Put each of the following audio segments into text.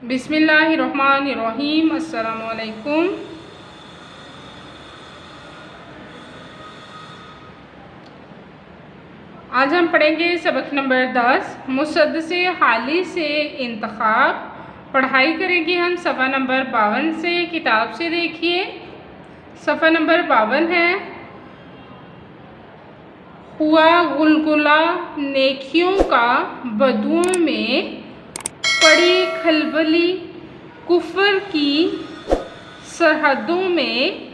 बिस्मिल्लाहिर्रहमानिर्रहीम। अस्सलामु अलैकुम। आज हम पढ़ेंगे सबक नंबर 10 मुसद्दसे हाली से इंतखाब। पढ़ाई करेंगे हम सफ़ा नंबर 52 से। किताब से देखिए सफ़ा नंबर 52 है। हुआ गुलगुला नेकियों का बदुओं में, पड़ी खलबली कुफ्र की सरहदों में,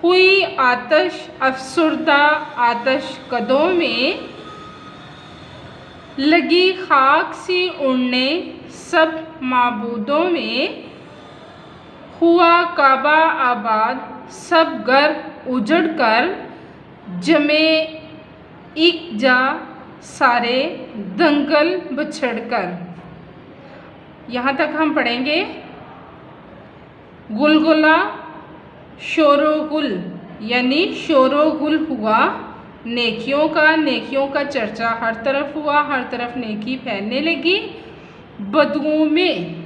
हुई आतश अफसुर्दा आतश कदों में, लगी खाक सी उड़ने सब माबूदों में, हुआ काबा आबाद सब घर उजड़ कर, जमे एक जा सारे दंगल बछड़ कर। यहाँ तक हम पढ़ेंगे। गुलगुला शोरो गुल यानी शोरो गुल हुआ नेकियों का चर्चा हर तरफ हुआ, हर तरफ नेकी फैलने लगी। बदुओं में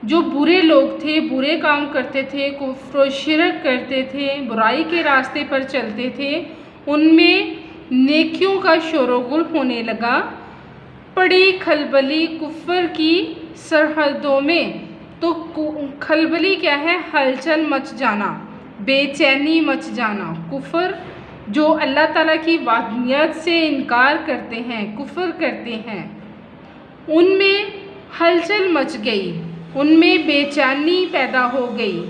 जो बुरे लोग थे, बुरे काम करते थे, कुफ्र शिरक करते थे, बुराई के रास्ते पर चलते थे, उनमें नेकियों का शोरोगुल होने लगा। पड़ी खलबली कुफ्र की सरहदों में, तो खलबली क्या है? हलचल मच जाना, बेचैनी मच जाना। कुफ्र जो अल्लाह ताला की वाहदानियत से इनकार करते हैं, कुफ्र करते हैं, उनमें हलचल मच गई, उनमें बेचैनी पैदा हो गई।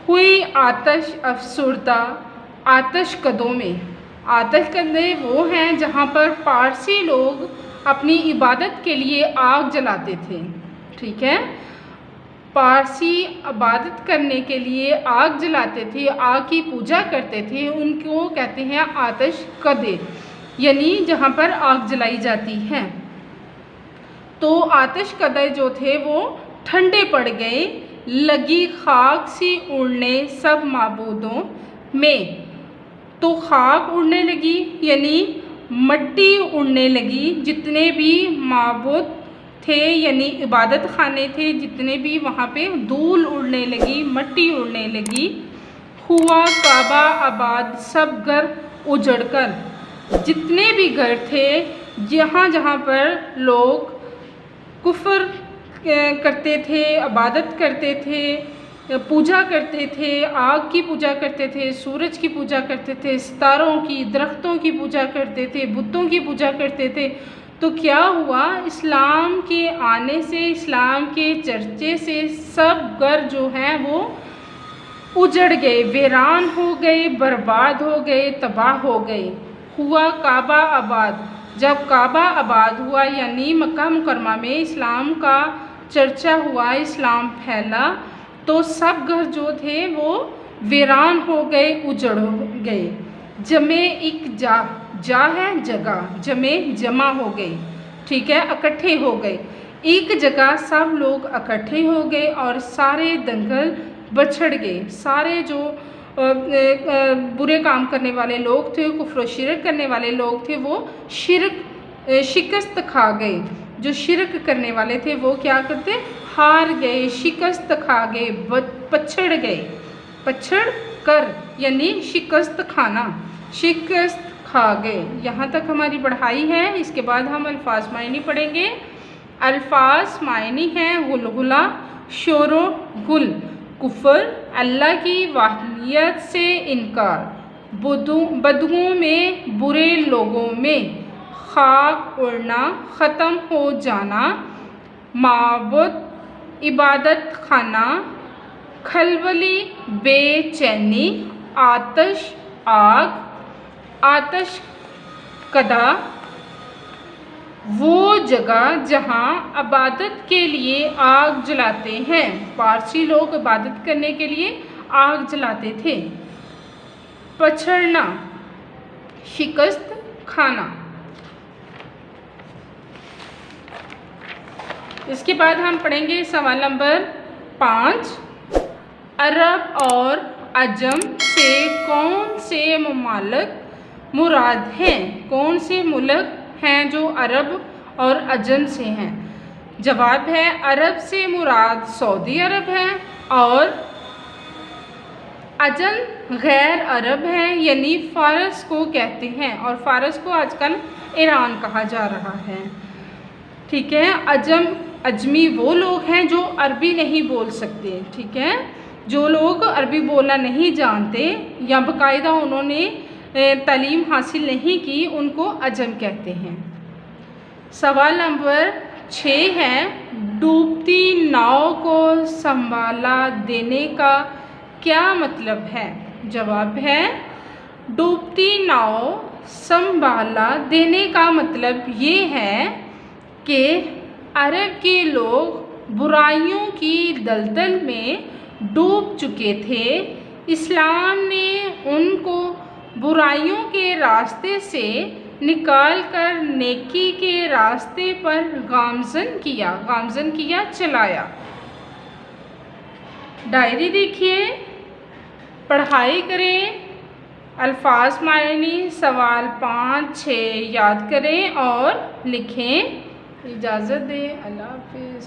हुई आतश अफसुर्दा आतश कदों में। आतश कदे वो हैं जहाँ पर पारसी लोग अपनी इबादत के लिए आग जलाते थे। ठीक है, पारसी इबादत करने के लिए आग जलाते थे, आग की पूजा करते थे। उनको कहते हैं आतश कदे, यानी जहाँ पर आग जलाई जाती है। तो आतश कदे जो थे वो ठंडे पड़ गए। लगी खाक सी उड़ने सब माबूदों में, तो खाक उड़ने लगी यानी मट्टी उड़ने लगी। जितने भी माबूद थे यानी इबादत खाने थे, जितने भी वहाँ पे धूल उड़ने लगी, मट्टी उड़ने लगी। हुआ काबा आबाद सब घर उजड़ कर। जितने भी घर थे, जहाँ जहाँ पर लोग कुफ्र करते थे, इबादत करते थे, पूजा करते थे, आग की पूजा करते थे, सूरज की पूजा करते थे, सितारों की, दरख्तों की पूजा करते थे, बुतों की पूजा करते थे, तो क्या हुआ? इस्लाम के आने से, इस्लाम के चर्चे से सब घर जो हैं वो उजड़ गए, वीरान हो गए, बर्बाद हो गए, तबाह हो गए। हुआ काबा आबाद। जब काबा आबाद हुआ यानी मक्का मुकरमा में इस्लाम का चर्चा हुआ, इस्लाम फैला, तो सब घर जो थे वो वीरान हो गए, उजड़ गए। जमे एक जा है जगह, जमे जमा हो गए। ठीक है, इकट्ठे हो गए, एक जगह सब लोग इकट्ठे हो गए और सारे दंगल बछड़ गए। सारे जो बुरे काम करने वाले लोग थे, कुफ्र शिरक करने वाले लोग थे, वो शिकस्त खा गए। जो शिरक करने वाले थे वो क्या करते? हार गए, शिकस्त खा गए, पछड़ गए। पछड़ कर यानी शिकस्त खाना, शिकस्त खा गए। यहाँ तक हमारी पढ़ाई है। इसके बाद हम अल्फाज मायनी पढ़ेंगे। अल्फाज मायनी हैं गुलगुला शोरो गुल, कुफ्र, अल्लाह की वाहदानियत से इनकार, बदुओं में, बुरे लोगों में, खाक उड़ना, ख़त्म हो जाना, माबुद इबादत खाना, खलबली बेचैनी, आतश आग, आतश कदा वो जगह जहाँ इबादत के लिए आग जलाते हैं। पारसी लोग इबादत करने के लिए आग जलाते थे। पछड़ना शिकस्त खाना। इसके बाद हम पढ़ेंगे सवाल नंबर 5। अरब और अजम से कौन से ममालिक मुराद हैं? कौन से मुल्क हैं जो अरब और अजम से हैं? جواب ہے عرب سے مراد سعودی عرب ہے اور عجم غیر عرب ہے، یعنی فارس کو کہتے ہیں، اور فارس کو آج کل ایران کہا جا رہا ہے، ٹھیک ہے۔ عجمی وہ لوگ ہیں جو عربی نہیں بول سکتے، ٹھیک ہے، جو لوگ عربی بولنا نہیں جانتے یا باقاعدہ انہوں نے تعلیم حاصل نہیں کی، ان کو عجم کہتے ہیں۔ سوال نمبر 6 ہے، ڈوبتی ناؤ کو سنبھالا دینے کا کیا مطلب ہے؟ جواب ہے ڈوبتی ناؤ سنبھالا دینے کا مطلب یہ ہے کہ عرب کے لوگ برائیوں کی دلدل میں ڈوب چکے تھے، اسلام نے ان کو برائیوں کے راستے سے نکال کر نیکی کے راستے پر گامزن کیا چلایا۔ ڈائری دیکھیے، پڑھائی کریں، الفاظ معنی سوال 5 6 یاد کریں اور لکھیں۔ اجازت دیں، اللہ حافظ۔